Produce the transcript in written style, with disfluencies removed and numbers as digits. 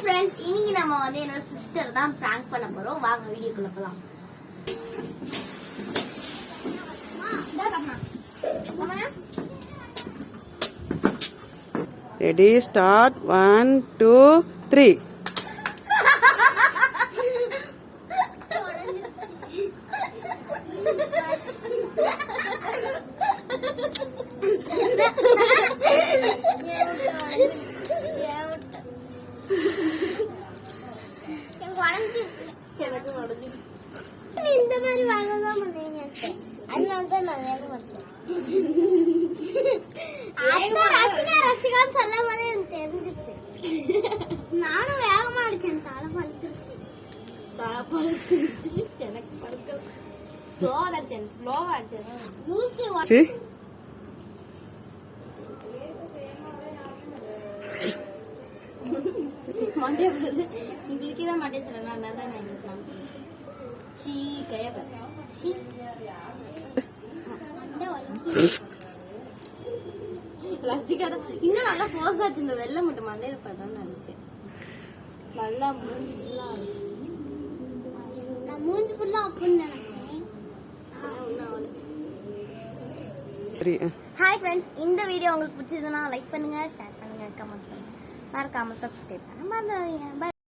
Friends இன்னைக்கு நம்ம வந்து என்னோட சிஸ்டர் தான் பிராங்க் பண்ண போறோம். வாங்க வீடியோக்குள்ள போலாம். Ready, start. 1, 2, 3. இந்த மாதிரி வாங்கலாம் பண்ணீங்க. அதனால தான் நான் வேகம் வச்சேன். ரசிகான்னு சொல்லும் போதே எனக்கு தெரிஞ்சிச்சு. நானும் வேகமா அடிச்சேன். தலை பழுத்துருச்சு எனக்கு பழுக்க ஸ்லோவா அடிச்சேன். மண்டே உங்களுக்கு தான் மண்டே சொல்லலாம். அதனால தான் நான் எடுக்கலாம். சீ கையா சீ ரசிகாதான் இன்னும் நல்லா ஃபோர்ஸ் ஆச்சு. இந்த வெள்ளை மட்டும் மண்டையில பதான் நினைச்சேன். நல்லா மூஞ்சி ஃபுல்லா அப்படின்னு நினைச்சேன். ஹாய் ஃப்ரெண்ட்ஸ், இந்த வீடியோ உங்களுக்கு பிடிச்சதுன்னா லைக் பண்ணுங்க, ஷேர் பண்ணுங்க, கமெண்ட் பண்ணுங்க, மறக்காம சப்ஸ்கிரைப் பண்ணுங்க.